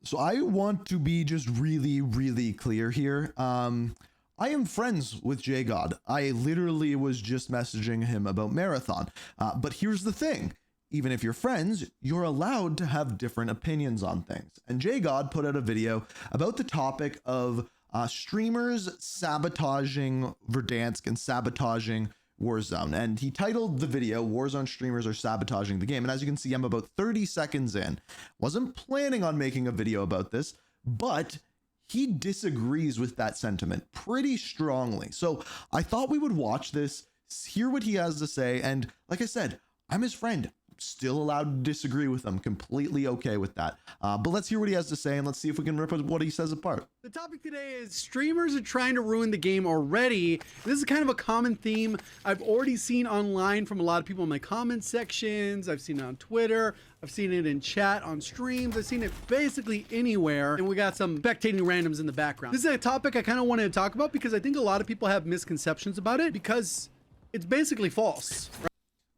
So I want to be just really, really clear here. I am friends with JGod. I literally was just messaging him about Marathon. But here's the thing. Even if you're friends, you're allowed to have different opinions on things. And JGod put out a video about the topic of streamers sabotaging Verdansk and sabotaging Warzone. And he titled the video, Warzone streamers are sabotaging the game. And as you can see, I'm about 30 seconds in. Wasn't planning on making a video about this, but he disagrees with that sentiment pretty strongly. So I thought we would watch this, hear what he has to say. And like I said, I'm his friend. Still allowed to disagree with him. Completely okay with that. But let's hear what he has to say and let's see if we can rip what he says apart. The topic today is streamers are trying to ruin the game already. This is kind of a common theme I've already seen online from a lot of people in my comment sections. I've seen it on Twitter. I've seen it in chat on streams. I've seen it basically anywhere. And we got some spectating randoms in the background. This is a topic I kind of wanted to talk about because I think a lot of people have misconceptions about it because it's basically false. Right?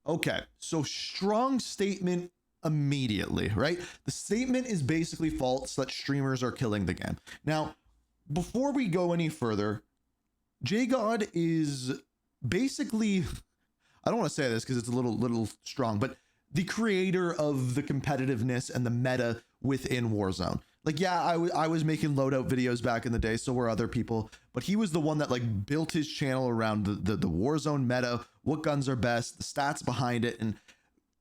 Okay, so strong statement immediately, right? The statement is basically false that streamers are killing the game. Now, before we go any further, JGod is basically, I don't want to say this because it's a little strong, but the creator of the competitiveness and the meta within Warzone. Like, yeah, I was making loadout videos back in the day, so were other people, but he was the one that like built his channel around the Warzone meta, what guns are best, the stats behind it, and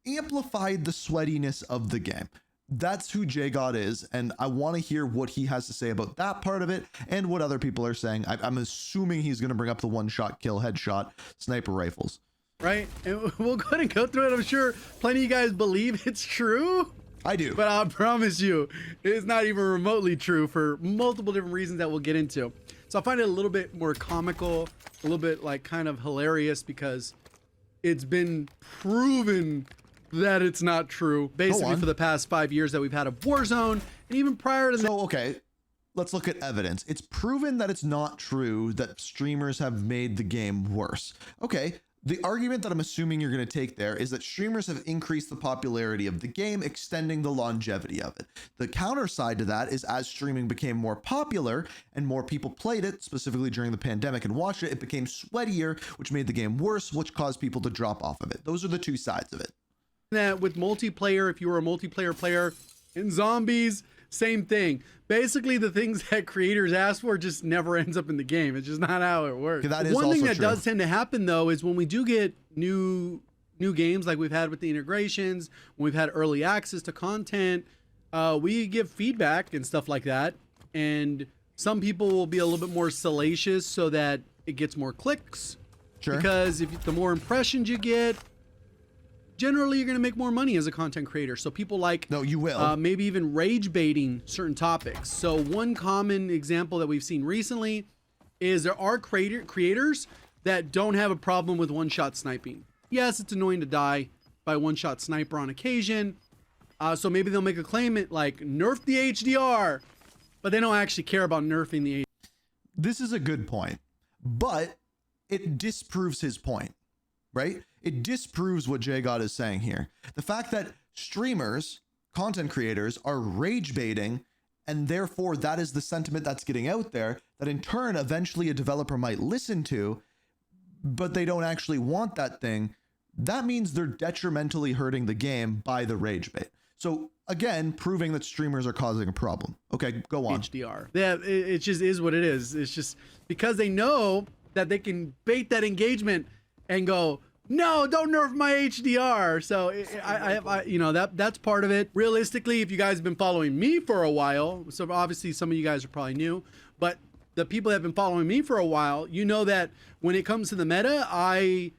amplified the sweatiness of the game. That's who JGod is, and I want to hear what he has to say about that part of it and what other people are saying. I'm assuming he's going to bring up the one-shot kill headshot sniper rifles. Right, and we'll go ahead and go through it. I'm sure plenty of you guys believe it's true. I do. But I promise you, it's not even remotely true for multiple different reasons that we'll get into. So I find it a little bit more comical, a little bit like kind of hilarious because it's been proven that it's not true basically for the past 5 years that we've had a Warzone, and even prior to that. So, okay, let's look at evidence. It's proven that it's not true that streamers have made the game worse. Okay. The argument that I'm assuming you're going to take there is that streamers have increased the popularity of the game, extending the longevity of it. The counter side to that is as streaming became more popular and more people played it, specifically during the pandemic and watched it, it became sweatier, which made the game worse, which caused people to drop off of it. Those are the two sides of it. That with multiplayer, if you were a multiplayer player in zombies, same thing. Basically, the things that creators ask for just never ends up in the game. It's just not how it works. That is one thing that true. does tend to happen though is when we do get new games like we've had with the integrations, when we've had early access to content, we give feedback and stuff like that. And some people will be a little bit more salacious so that it gets more clicks. Sure. Because the more impressions you get, generally you're going to make more money as a content creator. So people like, no, you will maybe even rage baiting certain topics. So one common example that we've seen recently is there are creators that don't have a problem with one-shot sniping. Yes, it's annoying to die by one-shot sniper on occasion. So maybe they'll make a claim like nerf the HDR, but they don't actually care about nerfing the HDR. This is a good point, but it disproves his point, right? It disproves what JGod is saying here. The fact that streamers, content creators, are rage baiting, and therefore that is the sentiment that's getting out there that in turn eventually a developer might listen to, but they don't actually want that thing. That means they're detrimentally hurting the game by the rage bait. So again, proving that streamers are causing a problem. Okay, go on. HDR. Yeah, it just is what it is. It's just because they know that they can bait that engagement and go, no, don't nerf my HDR. So I you know, that's part of it. Realistically, if you guys have been following me for a while, so obviously some of you guys are probably new, but the people that have been following me for a while, you know that when it comes to the meta, I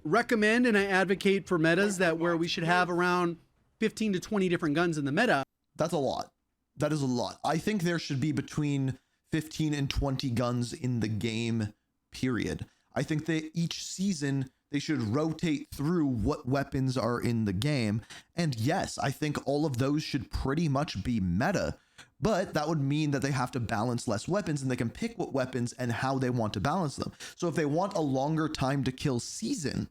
recommend and I advocate for metas that where we should have around 15 to 20 different guns in the meta. That's a lot. That is a lot. I think there should be between 15 and 20 guns in the game, period. I think that each season they should rotate through what weapons are in the game. And yes, I think all of those should pretty much be meta, but that would mean that they have to balance less weapons and they can pick what weapons and how they want to balance them. So if they want a longer time to kill season,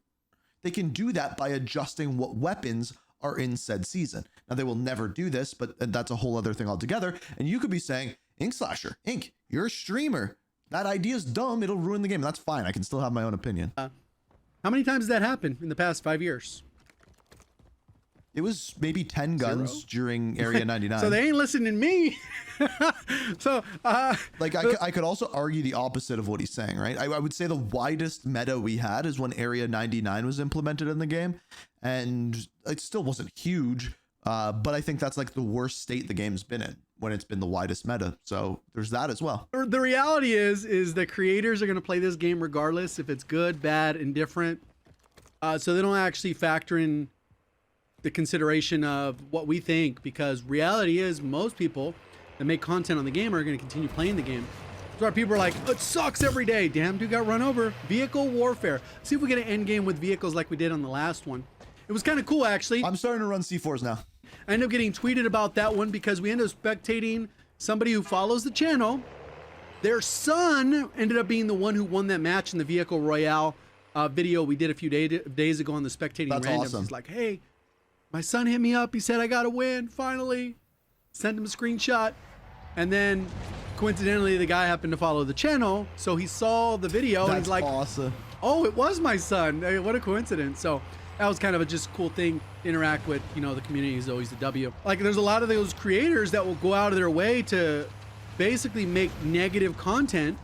they can do that by adjusting what weapons are in said season. Now they will never do this, but that's a whole other thing altogether. And you could be saying, Ink Slasher, Ink, you're a streamer. That idea is dumb. It'll ruin the game. That's fine. I can still have my own opinion. How many times did that happen in the past 5 years? It was maybe 10 guns during Area 99. So they ain't listening to me. So, like, I could also argue the opposite of what he's saying, right? I would say the widest meta we had is when Area 99 was implemented in the game, and it still wasn't huge, but I think that's like the worst state the game's been in when it's been the widest meta. So there's that as well. The reality is the creators are going to play this game regardless if it's good, bad, indifferent. So they don't actually factor in the consideration of what we think, because reality is most people that make content on the game are going to continue playing the game. So our people are like, it sucks every day. Damn, dude got run over. Vehicle warfare. See if we get an end game with vehicles like we did on the last one. It was kind of cool, actually. I'm starting to run C4s now. I ended up getting tweeted about that one because we ended up spectating somebody who follows the channel. Their son ended up being the one who won that match in the Vehicle Royale video we did a few days ago on the Spectating That's Randoms. awesome. He's like, hey, my son hit me up. He said, I got to win, finally. Sent him a screenshot. And then, coincidentally, the guy happened to follow the channel. So he saw the video and he's like, awesome. Oh, it was my son. Hey, what a coincidence. So that was kind of a just cool thing. Interact with, you know, the community is always the W. Like, there's a lot of those creators that will go out of their way to basically make negative content,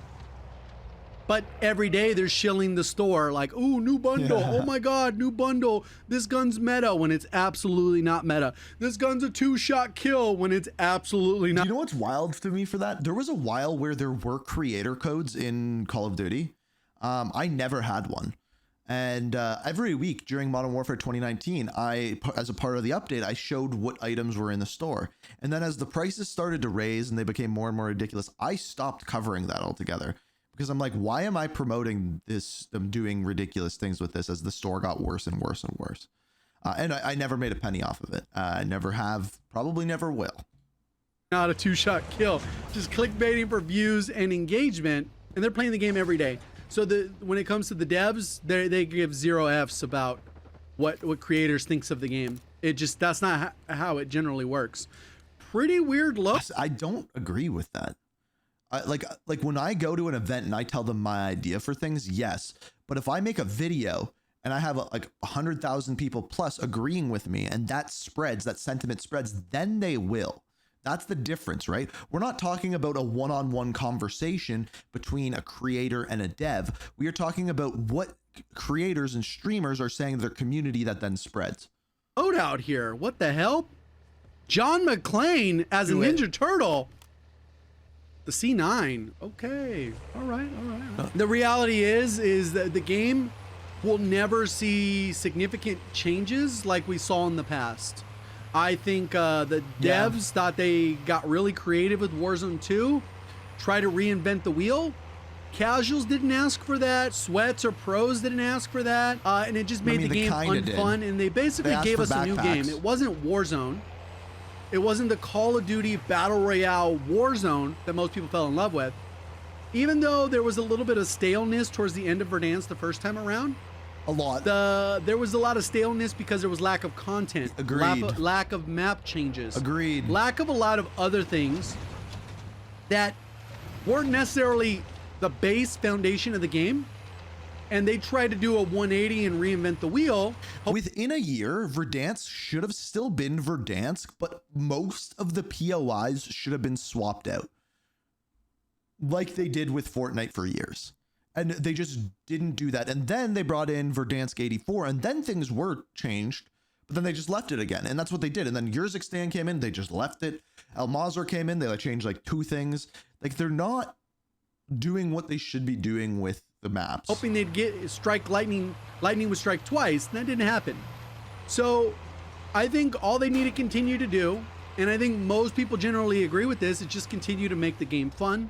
but every day they're shilling the store like, oh, new bundle. Yeah. Oh my God, new bundle. This gun's meta when it's absolutely not meta. This gun's a 2-shot kill when it's absolutely not. You know what's wild to me for that? There was a while where there were creator codes in Call of Duty. I never had one. And every week during Modern Warfare 2019, as a part of the update, I showed what items were in the store. And then as the prices started to raise and they became more and more ridiculous, I stopped covering that altogether. Because I'm like, why am I promoting this? I'm doing ridiculous things with this as the store got worse and worse and worse. And I never made a penny off of it. I never have, probably never will. Not a 2-shot kill, just clickbaiting for views and engagement. And they're playing the game every day. So when it comes to the devs, they give 0 Fs about what creators thinks of the game. That's not how it generally works. Pretty weird look. I don't agree with that. Like when I go to an event and I tell them my idea for things, yes. But if I make a video and I have like 100,000 people plus agreeing with me and that sentiment spreads, then they will. That's the difference, right? We're not talking about a one-on-one conversation between a creator and a dev. We are talking about what creators and streamers are saying to their community that then spreads. Out here. What the hell? John McClane as a Ninja Turtle. The C9. Okay. All right. The reality is that the game will never see significant changes like we saw in the past. I think the devs thought they got really creative with Warzone 2, try to reinvent the wheel. Casuals didn't ask for that. Sweats or pros didn't ask for that. And it just made the game unfun. And they basically gave us a new game. It wasn't Warzone. It wasn't the Call of Duty Battle Royale Warzone that most people fell in love with. Even though there was a little bit of staleness towards the end of Verdansk the first time around. A lot. There was a lot of staleness because there was lack of content. Agreed. Lack of map changes. Agreed. Lack of a lot of other things that weren't necessarily the base foundation of the game. And they tried to do a 180 and reinvent the wheel. Within a year, Verdansk should have still been Verdansk, but most of the POIs should have been swapped out. Like they did with Fortnite for years. And they just didn't do that. And then they brought in Verdansk 84, and then things were changed, but then they just left it again. And that's what they did. And then Urzikstan came in, they just left it. El Mazar came in, they like changed like 2 things. Like they're not doing what they should be doing with the maps. Hoping they'd get strike lightning would strike twice, and that didn't happen. So I think all they need to continue to do, and I think most people generally agree with this, is just continue to make the game fun.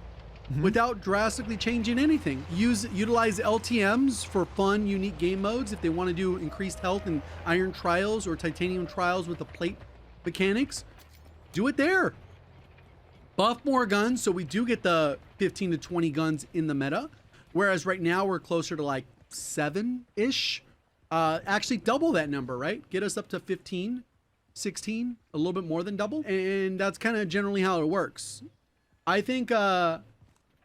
Without drastically changing anything. Utilize LTMs for fun, unique game modes. If they want to do increased health and iron trials or titanium trials with the plate mechanics, do it there. Buff more guns so we do get the 15 to 20 guns in the meta. Whereas right now we're closer to like 7-ish. Actually double that number, right? Get us up to 15 16, a little bit more than double. And that's kind of generally how it works. I think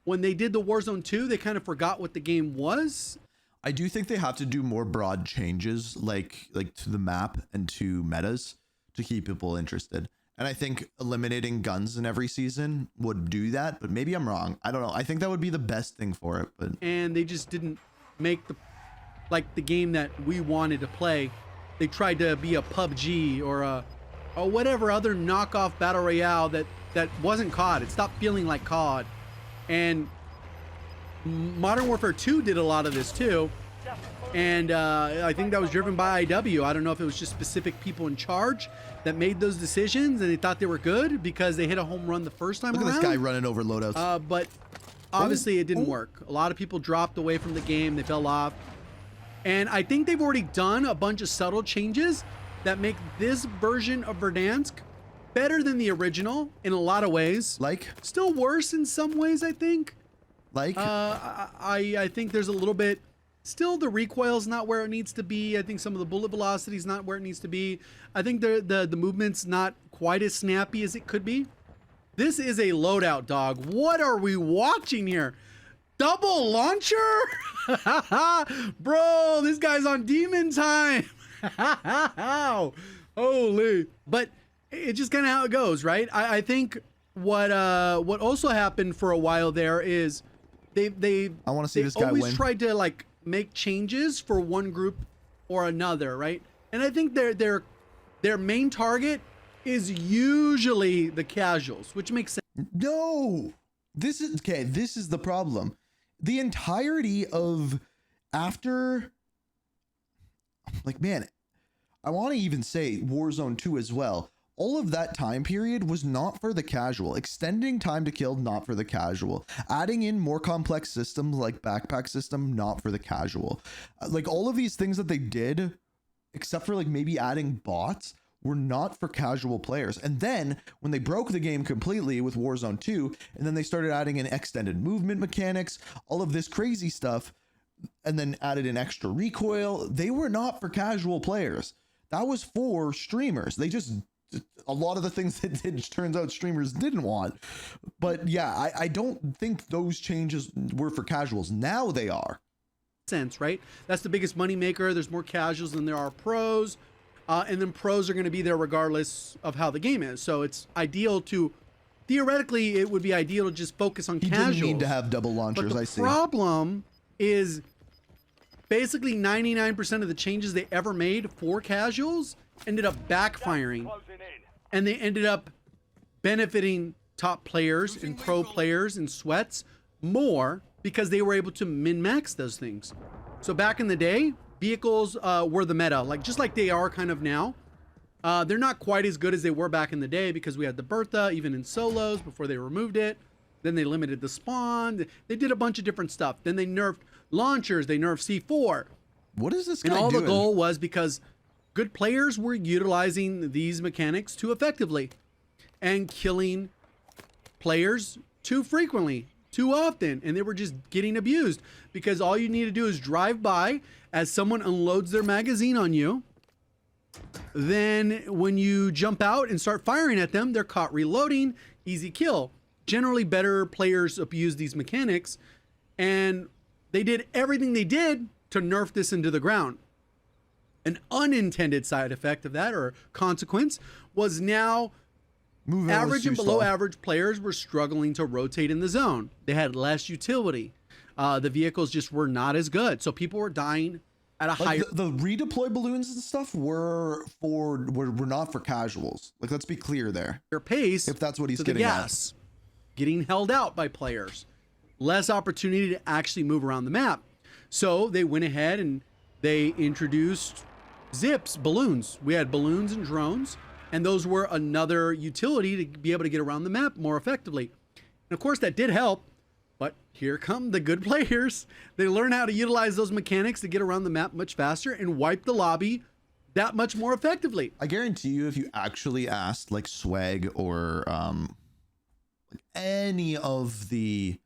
when they did the Warzone 2, they kind of forgot what the game was. I do think they have to do more broad changes, like to the map and to metas, to keep people interested. And I think eliminating guns in every season would do that, but maybe I'm wrong. I don't know. I think that would be the best thing for it. But and they just didn't make the game that we wanted to play. They tried to be a PUBG or whatever other knockoff battle royale that wasn't COD. It stopped feeling like COD. And Modern Warfare 2 did a lot of this too. And I think that was driven by IW. I don't know if it was just specific people in charge that made those decisions and they thought they were good because they hit a home run the first time around. Look at this guy running over loadouts. But obviously it didn't work. A lot of people dropped away from the game. They fell off. And I think they've already done a bunch of subtle changes that make this version of Verdansk better than the original in a lot of ways. Like? Still worse in some ways, I think. Like? I think there's a little bit... Still, the recoil's not where it needs to be. I think some of the bullet velocity's not where it needs to be. I think the movement's not quite as snappy as it could be. This is a loadout, dog. What are we watching here? Double launcher? Bro, this guy's on demon time. Holy. But it's just kind of how it goes, right? I think what also happened for a while there is they I want to see this guy always win. tried to like make changes for one group or another, right? And I think their main target is usually the casuals, which makes sense. No, this is the problem. The entirety of after, like, man, I want to even say Warzone 2 as well. All of that time period was not for the casual. Extending time to kill, not for the casual. Adding in more complex systems like backpack system, not for the casual. Like all of these things that they did, except for like maybe adding bots, were not for casual players. And then when they broke the game completely with Warzone 2, and then they started adding in extended movement mechanics, all of this crazy stuff, and then added in extra recoil, they were not for casual players. That was for streamers. They just, a lot of the things that did, turns out streamers didn't want. But yeah, I don't think those changes were for casuals. Now they are. Sense, right? That's the biggest money maker. There's more casuals than there are pros. And then pros are going to be there regardless of how the game is. So it's ideal to, theoretically, it would be ideal to just focus on casuals. He didn't mean to have double launchers, I see. The problem is basically 99% of the changes they ever made for casuals ended up backfiring. And they ended up benefiting top players and pro players and sweats more because they were able to min-max those things. So back in the day, vehicles were the meta, like just like they are kind of now. They're not quite as good as they were back in the day because we had the Bertha, even in solos before they removed it. Then they limited the spawn. They did a bunch of different stuff. Then they nerfed launchers. They nerfed C4. What is this guy doing? And all doing? the goal was because good players were utilizing these mechanics too effectively and killing players too frequently, too often, and they were just getting abused because all you need to do is drive by as someone unloads their magazine on you. Then when you jump out and start firing at them, they're caught reloading, easy kill. Generally better players abuse these mechanics, and they did everything they did to nerf this into the ground. An unintended side effect of that, or consequence, was now average and below average players were struggling to rotate in the zone. They had less utility. The vehicles just were not as good. So people were dying at a higher... The redeploy balloons and stuff were not for casuals. Like, let's be clear there. Pace, if that's what he's getting at. Getting held out by players. Less opportunity to actually move around the map. So they went ahead and they introduced zips, balloons. We had balloons and drones, and those were another utility to be able to get around the map more effectively. And of course that did help, but here come the good players. They learn how to utilize those mechanics to get around the map much faster and wipe the lobby that much more effectively. I guarantee you, if you actually asked like Swag or any of the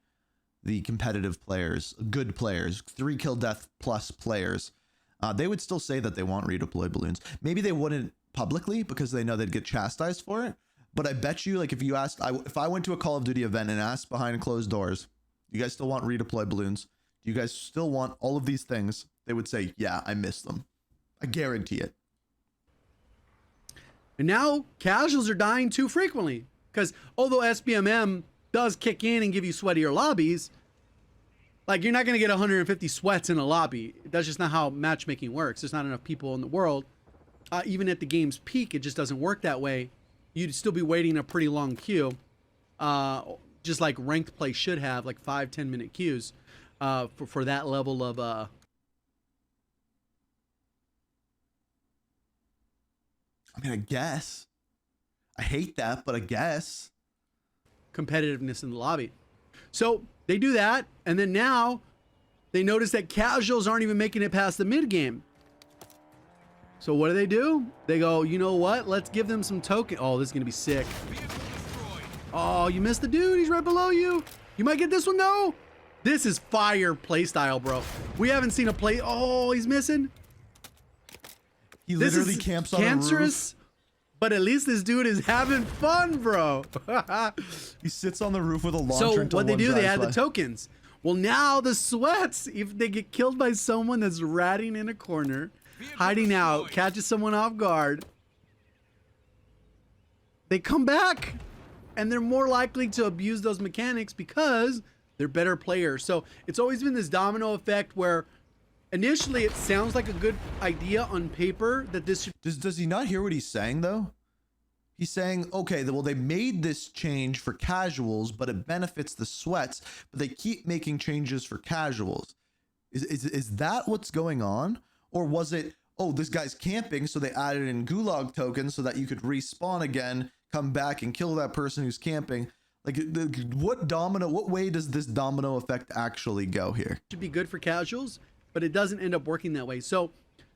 competitive players, good players, 3 kill death plus players, they would still say that they want redeploy balloons. Maybe they wouldn't publicly because they know they'd get chastised for it. But I bet you, like, if you asked, if I went to a Call of Duty event and asked behind closed doors, you guys still want redeploy balloons? Do you guys still want all of these things? They would say, yeah, I miss them. I guarantee it. And now casuals are dying too frequently because although SBMM does kick in and give you sweatier lobbies, like you're not going to get 150 sweats in a lobby. That's just not how matchmaking works. There's not enough people in the world. Even at the game's peak, it just doesn't work that way. You'd still be waiting a pretty long queue, just like ranked play should have, like 5-10 minute queues for that level of I mean, I guess. I hate that, but I guess. competitiveness in the lobby. So they do that, and then now they notice that casuals aren't even making it past the mid game. So what do? They go, you know what? Let's give them some token. Oh, this is gonna be sick. Oh, you missed the dude. He's right below you. You might get this one though. This is fire playstyle, bro. We haven't seen a play. Oh, he's missing. He literally camps on a roof. But at least this dude is having fun, bro. He sits on the roof with a launcher. So until what they one do, they drives add by. the tokens. Well, now the sweats, if they get killed by someone that's ratting in a corner, hiding out, catches someone off guard, they come back and they're more likely to abuse those mechanics because they're better players. So it's always been this domino effect where initially it sounds like a good idea on paper that this should. Does he not hear what he's saying though? He's saying, okay, well, they made this change for casuals, but it benefits the sweats, but they keep making changes for casuals. Is that what's going on? Or was it, oh, this guy's camping, so they added in gulag tokens so that you could respawn again, come back and kill that person who's camping? Like, what way does this domino effect actually go here? Should be good for casuals, but it doesn't end up working that way. So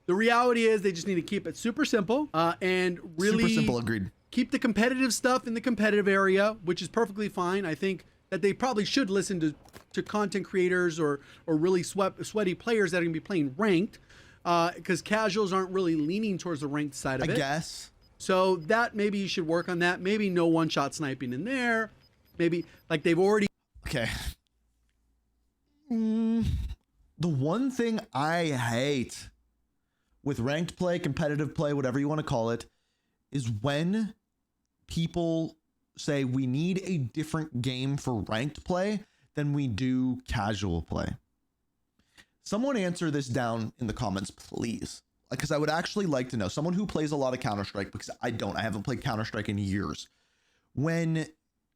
the reality is they just need to keep it super simple and really super simple. Agreed. Keep the competitive stuff in the competitive area, which is perfectly fine. I think that they probably should listen to content creators or really sweaty players that are gonna be playing ranked, because casuals aren't really leaning towards the ranked side of it. I guess. So that maybe you should work on that. Maybe no one-shot sniping in there. Maybe like they've already. Okay. The one thing I hate with ranked play, competitive play, whatever you want to call it, is when people say we need a different game for ranked play than we do casual play. Someone answer this down in the comments, please. Because I would actually like to know, someone who plays a lot of Counter-Strike, because I haven't played Counter-Strike in years. When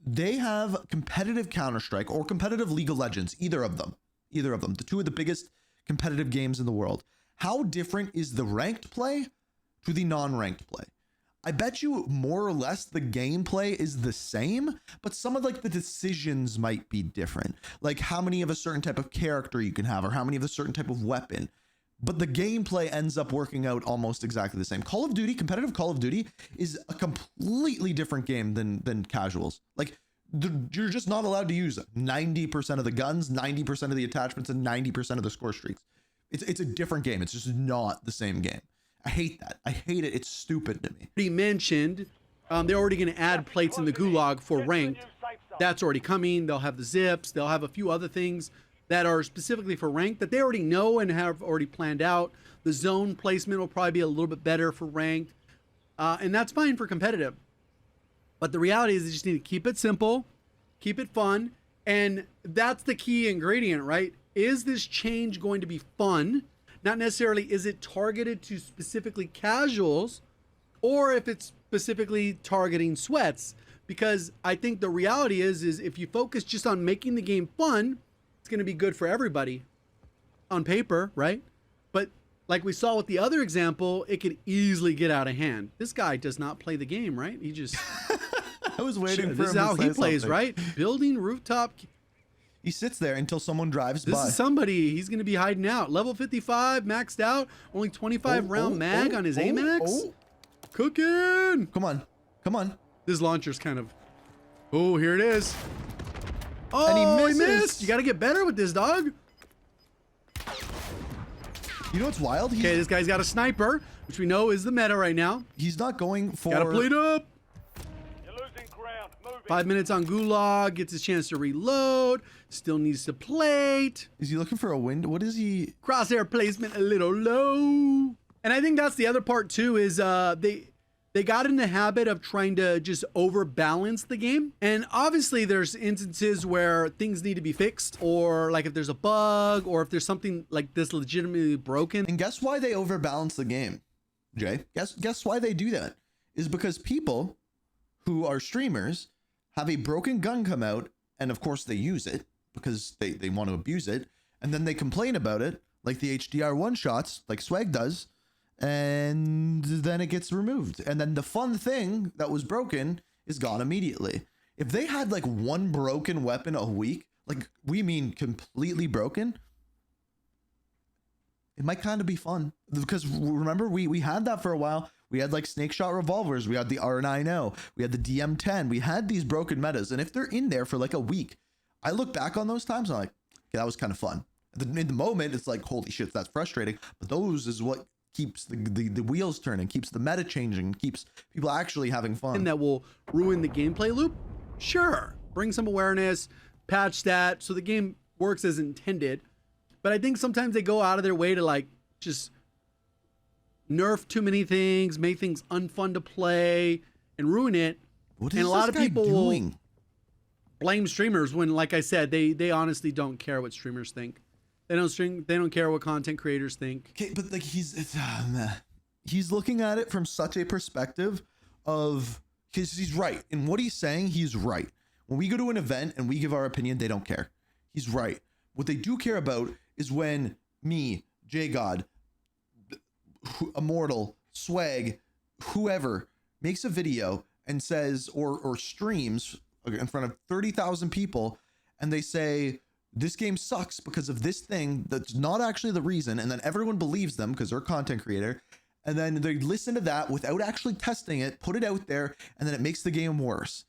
they have competitive Counter-Strike or competitive League of Legends, either of them, the two of the biggest competitive games in the world, how different is the ranked play to the non-ranked play? I bet you more or less the gameplay is the same, but some of like the decisions might be different. Like how many of a certain type of character you can have or how many of a certain type of weapon. But the gameplay ends up working out almost exactly the same. Call of Duty, competitive Call of Duty is a completely different game than casuals. Like you're just not allowed to use 90% of the guns, 90% of the attachments, and 90% of the score streaks. It's a different game. It's just not the same game. I hate that. I hate it. It's stupid to me. Already mentioned, they're already going to add plates in the gulag for ranked. That's already coming. They'll have the zips. They'll have a few other things that are specifically for ranked that they already know and have already planned out. The zone placement will probably be a little bit better for ranked, and that's fine for competitive. But the reality is they just need to keep it simple, keep it fun, and that's the key ingredient, right? Is this change going to be fun? Not necessarily is it targeted to specifically casuals or if it's specifically targeting sweats, because I think the reality is if you focus just on making the game fun, it's going to be good for everybody on paper, right? But like we saw with the other example, it could easily get out of hand. This guy does not play the game, right? He just I was waiting for this him is how to he say plays, something. right? Building rooftop. He sits there until someone drives This by. is somebody, he's going to be hiding out. Level 55, maxed out, only 25 round mag on his AMAX. Cooking. Come on. Come on. This launcher's kind of, oh, here it is. Oh, And he he misses. missed. You got to get better with this, dog. You know what's wild? Okay, this guy's got a sniper. which we know is the meta right now. He's not going for... Gotta plate up. You're losing ground. Moving. 5 minutes on Gulag, gets his chance to reload, still needs to plate. Is he looking for a win? What is he? Crosshair placement a little low. And I think that's the other part too, is they got in the habit of trying to just overbalance the game. And obviously there's instances where things need to be fixed, or like if there's a bug, or if there's something like this legitimately broken. And guess why they overbalance the game, Jay? Guess why they do that? Is because people who are streamers have a broken gun come out, and of course they use it because they want to abuse it, and then they complain about it, like the HDR one shots, like Swag does, and then it gets removed. And then the fun thing that was broken is gone immediately. If they had like one broken weapon a week, like we mean completely broken, it might kind of be fun. Because remember, we had that for a while. We had like snake shot revolvers. We had the R9O. We had the DM10. We had these broken metas. And if they're in there for like a week, I look back on those times and I'm like, okay, that was kind of fun. In the moment, it's like, holy shit, that's frustrating. But those is what keeps the wheels turning, keeps the meta changing, keeps people actually having fun. And that will ruin the gameplay loop? Sure. Bring some awareness, patch that so the game works as intended. But I think sometimes they go out of their way to like just nerf too many things, make things unfun to play, and ruin it. What is and a lot this of guy people doing? Blame streamers when, like I said, they honestly don't care what streamers think. They don't care what content creators think. Okay, but like he's looking at it from such a perspective of, because he's right in what he's saying. He's right. When we go to an event and we give our opinion, they don't care. He's right. What they do care about is when me, J God, Immortal, Swag, whoever makes a video and says or streams in front of 30,000 people, and they say this game sucks because of this thing that's not actually the reason, and then everyone believes them because they're a content creator, and then they listen to that without actually testing it, put it out there, and then it makes the game worse.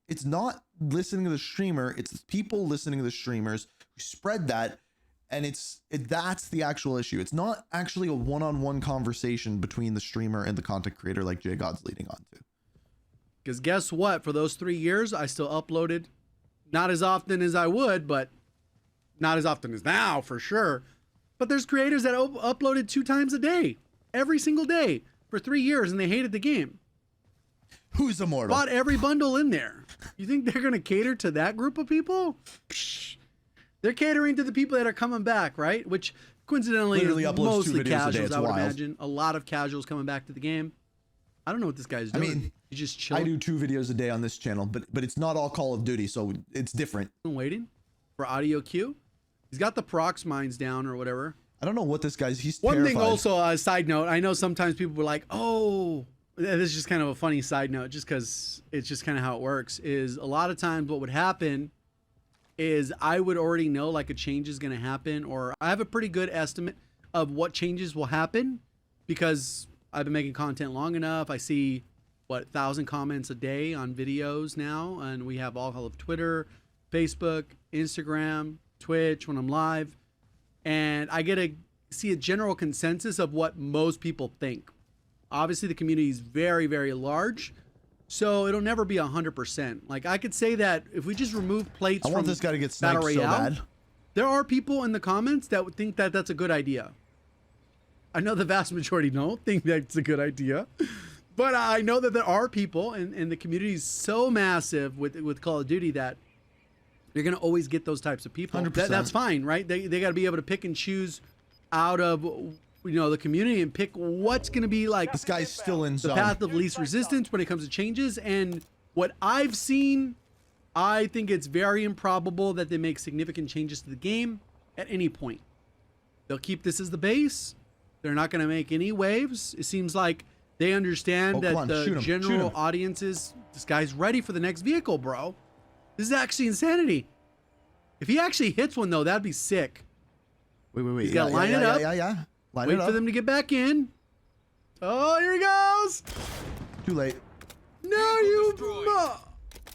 It's not listening to the streamer, it's people listening to the streamers who spread that, and that's the actual issue. It's not actually a one-on-one conversation between the streamer and the content creator like J God's leading on to. Because guess what? For those 3 years, I still uploaded. Not as often as I would, but not as often as now, for sure. But there's creators that uploaded 2 times a day, every single day, for 3 years, and they hated the game. Who's Immortal? Bought every bundle in there. You think they're going to cater to that group of people? Psh, they're catering to the people that are coming back, right? Which, coincidentally, Literally is uploads 2 videos mostly a day. casuals, It's I would wild. imagine. A lot of casuals coming back to the game. I don't know what this guy's doing. I mean, he's just chilling. I do 2 videos a day on this channel, but it's not all Call of Duty, so it's different. Waiting for audio cue. He's got the prox mines down or whatever. I don't know what this guy's. He's One terrified. thing also, a side note, I know sometimes people were like, oh, this is just kind of a funny side note, just because it's just kind of how it works, is a lot of times what would happen is I would already know like a change is going to happen, or I have a pretty good estimate of what changes will happen because I've been making content long enough. I see, 1,000 comments a day on videos now, and we have all of Twitter, Facebook, Instagram, Twitch when I'm live, and I get to see a general consensus of what most people think. Obviously, the community is very, very large, so it'll never be 100%. Like I could say that if we just remove plates I want from this guy to get sniped Battle so Royale, bad. there are people in the comments that would think that that's a good idea. I know the vast majority don't think that's a good idea, but I know that there are people, and the community is so massive with Call of Duty that you're going to always get those types of people. 100%. That's fine, right? They got to be able to pick and choose out of the community and pick what's going to be like This guy's still in the zone. path of least resistance when it comes to changes. And what I've seen, I think it's very improbable that they make significant changes to the game at any point. They'll keep this as the base. They're not going to make any waves. It seems like they understand Oh, come that on, the shoot him, shoot general him. audience is, this guy's ready for the next vehicle, bro. This is actually insanity. If he actually hits one, though, that'd be sick. Wait. He's gotta line it up. Yeah. Line Wait it up. for them to get back in. Oh, here he goes. Too late. No, you...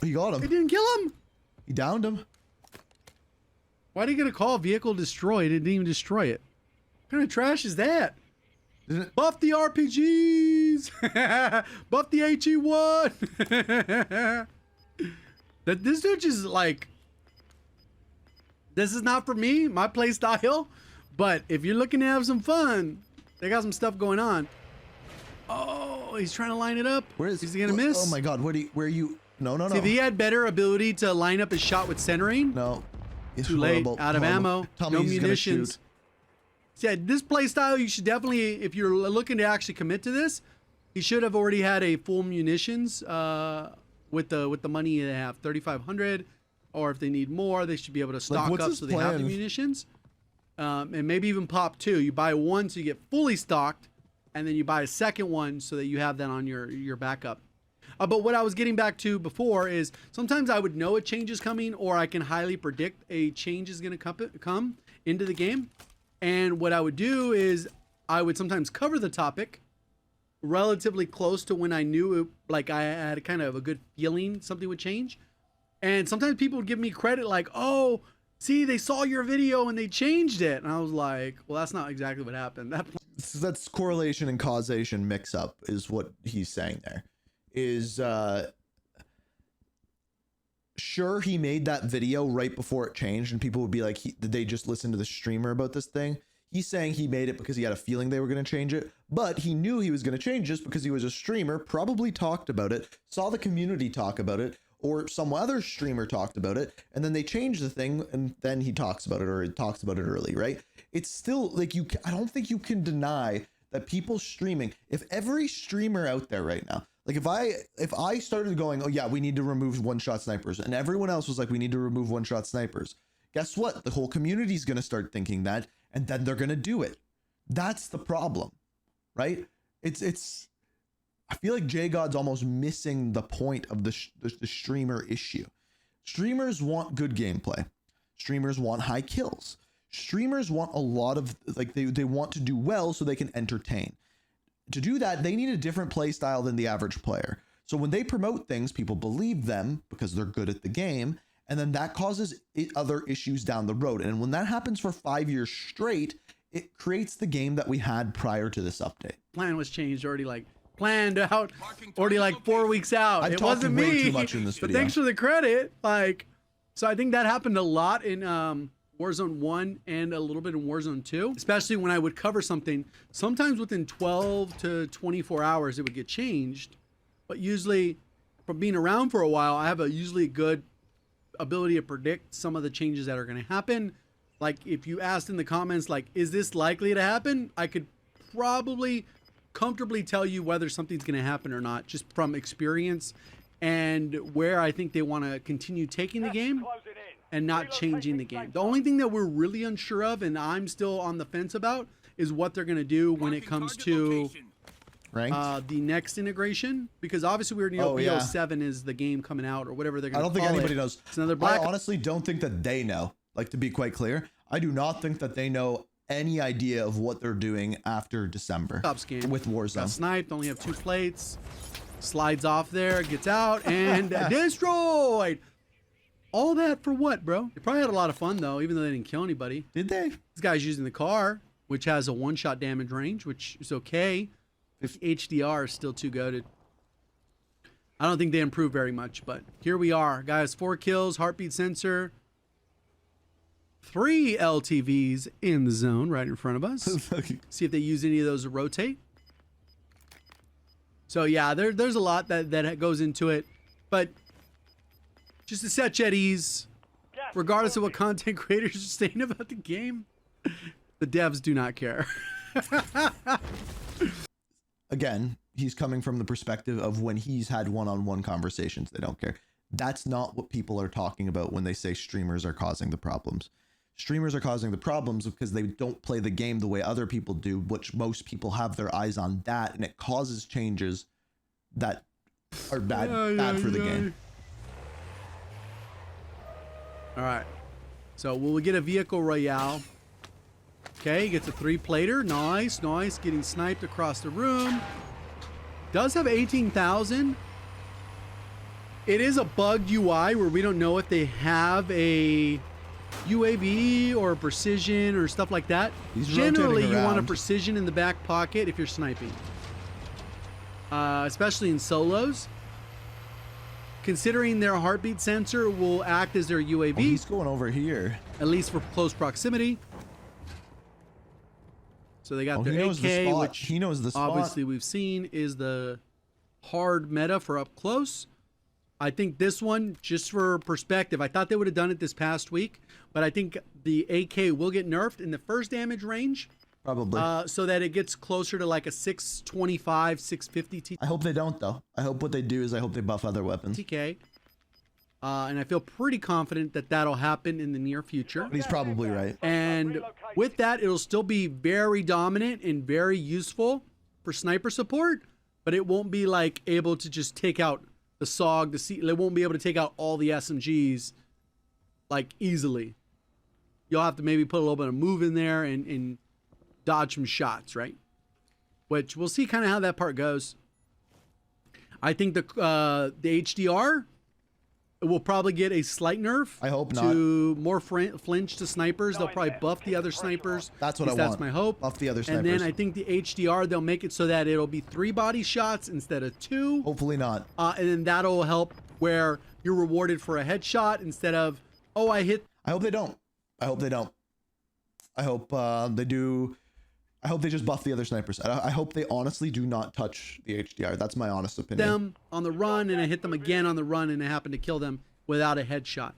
He got It him. didn't kill him. He downed him. Why did you get a call vehicle destroyed? It didn't even destroy it. What kind of trash is that? Buff the RPGs. Buff the HE1. That this dude is like, this is not for me, my play style. But if you're looking to have some fun, they got some stuff going on. Oh, he's trying to line it up. Where is he gonna miss? Oh my God, where are you? No. See, if he had better ability to line up his shot with centering. No. It's Too late, horrible. out of ammo, Tell me no he's gonna munitions. shoot. Yeah, this play style, you should definitely, if you're looking to actually commit to this, he should have already had a full munitions with the money they have, 3,500, or if they need more, they should be able to stock what's up his so they have the plan? munitions, and maybe even pop two. You buy one so you get fully stocked, and then you buy a second one so that you have that on your backup. But what I was getting back to before is sometimes I would know a change is coming, or I can highly predict a change is going to come into the game. And what I would do is I would sometimes cover the topic relatively close to when I knew it, like I had kind of a good feeling something would change. And sometimes people would give me credit like, oh, see, they saw your video and they changed it. And I was like, well, that's not exactly what happened. That's correlation and causation mix up is what he's saying there. Is sure, he made that video right before it changed and people would be like, did they just listen to the streamer about this thing? He's saying he made it because he had a feeling they were going to change it, but he knew he was going to change just because he was a streamer, probably talked about it, saw the community talk about it, or some other streamer talked about it, and then they changed the thing, and then he talks about it, or he talks about it early, right? It's still like I don't think you can deny that people streaming, if every streamer out there right now, like if I started going, oh yeah, we need to remove one-shot snipers, and everyone else was like, we need to remove one-shot snipers, guess what? The whole community is going to start thinking that, and then they're going to do it. That's the problem, right? It's. I feel like JGod's almost missing the point of the streamer issue. Streamers want good gameplay. Streamers want high kills. Streamers want a lot of, like, they want to do well so they can entertain. To do that, they need a different play style than the average player. So when they promote things, people believe them because they're good at the game, and then that causes other issues down the road. And when that happens for 5 years straight, it creates the game that we had prior to this update. Plan was changed already, like planned out, already like 4 weeks out. I've It talked wasn't way me, too much in this but video. thanks for the credit. Like, so I think that happened a lot in Warzone 1 and a little bit in Warzone 2, especially when I would cover something. Sometimes within 12 to 24 hours, it would get changed. But usually, from being around for a while, I have a usually good ability to predict some of the changes that are going to happen. Like, if you asked in the comments, like, is this likely to happen? I could probably comfortably tell you whether something's going to happen or not, just from experience and where I think they want to continue taking the game and not changing the game. The only thing that we're really unsure of, and I'm still on the fence about, is what they're going to do when it comes to the next integration, because obviously we already know BO7 is the game coming out, or whatever they're going to call it. I don't think anybody knows. It's another black. I honestly don't think that they know. Like, to be quite clear, I do not think that they know any idea of what they're doing after December with Warzone. Got sniped, only have 2 plates, slides off there, gets out, and destroyed. All that for what, bro? They probably had a lot of fun, though, even though they didn't kill anybody. Did they? This guy's using the car, which has a 1-shot damage range, which is okay. If HDR is still too goated. I don't think they improved very much, but here we are. Guys, 4 kills, heartbeat sensor. 3 LTVs in the zone right in front of us. See if they use any of those to rotate. So yeah, there's a lot that goes into it, but just to set you at ease, regardless of what content creators are saying about the game, the devs do not care. Again, he's coming from the perspective of when he's had one-on-one conversations, they don't care. That's not what people are talking about when they say streamers are causing the problems. Streamers are causing the problems because they don't play the game the way other people do, which most people have their eyes on that, and it causes changes that are bad for the game. All right. So will we get a vehicle royale? Okay, gets a 3-plater. Nice, nice. Getting sniped across the room. Does have 18,000. It is a bugged UI where we don't know if they have a UAV or precision or stuff like that, He's generally rotating you want a around. precision in the back pocket if you're sniping. Especially in solos. Considering their heartbeat sensor will act as their UAV, Oh, he's going over here. at least for close proximity. So they got Oh, their he knows the AK, spot. which He knows the spot. obviously we've seen is the hard meta for up close. I think this one, just for perspective, I thought they would have done it this past week, but I think the AK will get nerfed in the first damage range, Probably. so that it gets closer to like a 625, 650 I hope they don't though. I hope what they do is I hope they buff other weapons. TK. And I feel pretty confident that that'll happen in the near future. But he's probably right. And with that, it'll still be very dominant and very useful for sniper support, but it won't be like able to just take out the SOG, the C. They won't be able to take out all the SMGs like easily. You'll have to maybe put a little bit of move in there and dodge some shots, right? Which we'll see kind of how that part goes. I think the HDR will probably get a slight nerf. I hope to more flinch to snipers. They'll probably buff the other snipers. That's what At I least want. That's my hope. Buff the other And then snipers. I think the HDR, they'll make it so that it'll be 3 body shots instead of 2. Hopefully not. And then that'll help where you're rewarded for a headshot instead of, oh, I hit. I hope they don't. I hope they don't. I hope they do. I hope they just buff the other snipers. I hope they honestly do not touch the HDR. That's my honest opinion. them on the run and I hit them again on the run and I happen to kill them without a headshot.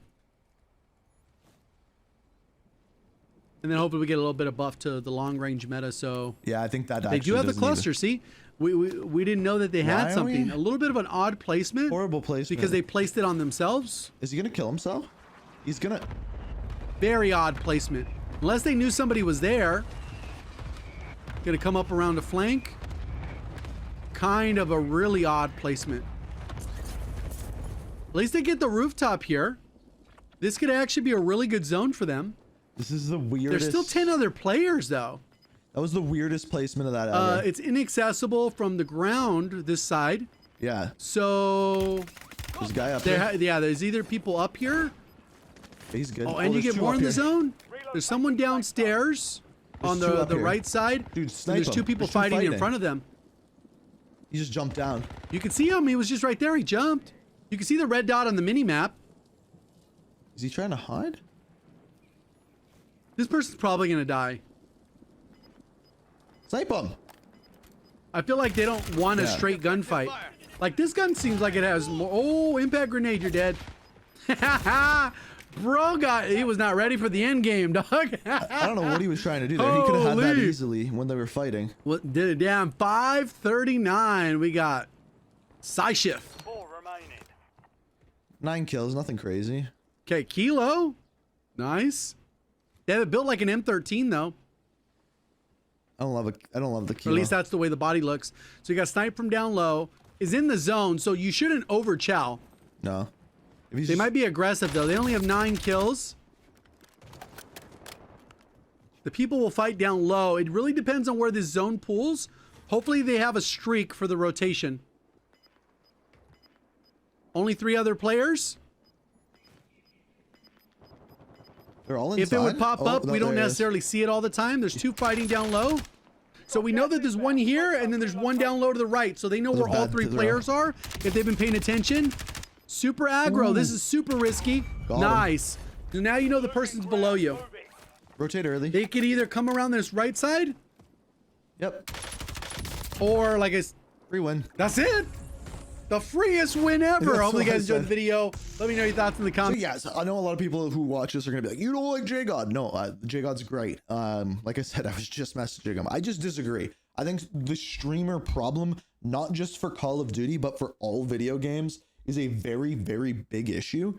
And then hopefully we get a little bit of buff to the long range meta. So Yeah, I think that they do have the cluster. See, we didn't know that they Why had are something. we- A little bit of an odd placement. Horrible placement. Because they placed it on themselves. Is he gonna kill himself? He's gonna. Very odd placement. Unless they knew somebody was there. Gonna come up around the flank. Kind of a really odd placement. At least they get the rooftop here. This could actually be a really good zone for them. This is the weirdest. There's still 10 other players though. That was the weirdest placement of that ever. It's inaccessible from the ground this side. Yeah. So There's a guy up there. yeah, there's either people up here. He's good. Oh, and you there's get two more up in the here. zone. There's someone downstairs on There's two the up here. right side. Dude, And snipe there's two him. people There's two fighting in fighting. front of them. He just jumped down. You can see him. He was just right there. He jumped. You can see the red dot on the mini map. Is he trying to hide? This person's probably gonna die. Snipe him. I feel like they don't want a Yeah. straight gunfight. Like this gun seems like it has more. Oh, impact grenade! You're dead. Bro he was not ready for the end game, dog. I don't know what he was trying to do there. He could have had that Holy. easily when they were fighting. What did it down? 539. We got Psyshift. 4 remaining. 9 kills, nothing crazy. Okay, Kilo. Nice. They have it built like an M13 though. I don't love the Or kilo. at least that's the way the body looks. So you got sniped from down low. Is in the zone, so you shouldn't over chow. No. If he's They just- might be aggressive though. They only have 9 kills. The people will fight down low. It really depends on where this zone pools. Hopefully they have a streak for the rotation. Only 3 other players. They're all inside. If it would pop Oh, up, no, we don't there he is. necessarily see it all the time. There's 2 fighting down low. So we know that there's one here and then there's one down low to the right. So they know Those are where all bad 3 to throw. players are if they've been paying attention. Super aggro. Ooh. This is super risky. Got him. Nice. So now you know the person's below you. Rotate early. They could either come around this right side Yep. or like it's Free win. that's it. The freest win ever. That's Hopefully you what I guys enjoyed the said. video. Let me know your thoughts in the So comments. yes, I know a lot of people who watch this are gonna be like, you don't like J-God. No, J-God's great. Like I said, I was just messaging him. I just disagree. I think the streamer problem, not just for Call of Duty, but for all video games, is a very, very big issue.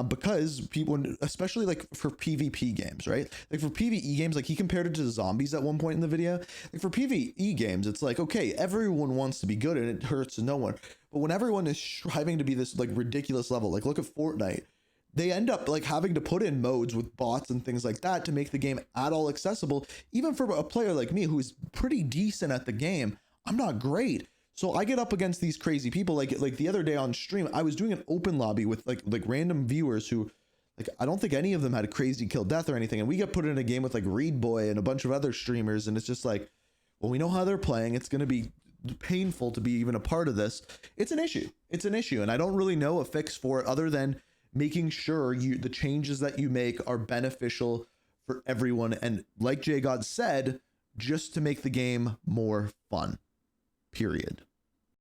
Because people, especially like for PvP games, right? Like for PvE games, like he compared it to zombies at one point in the video. Like for PvE games, it's like, okay, everyone wants to be good and it hurts no one. But when everyone is striving to be this like ridiculous level, like look at Fortnite, they end up like having to put in modes with bots and things like that to make the game at all accessible. Even for a player like me, who's pretty decent at the game, I'm not great. So I get up against these crazy people. Like the other day on stream, I was doing an open lobby with like random viewers who Like, I don't think any of them had a crazy kill death or anything. And we get put in a game with like Reed Boy and a bunch of other streamers, and it's just like, well, we know how they're playing. It's going to be painful to be even a part of this. It's an issue. It's an issue. And I don't really know a fix for it other than making sure the changes that you make are beneficial for everyone. And like J God said, just to make the game more fun, period.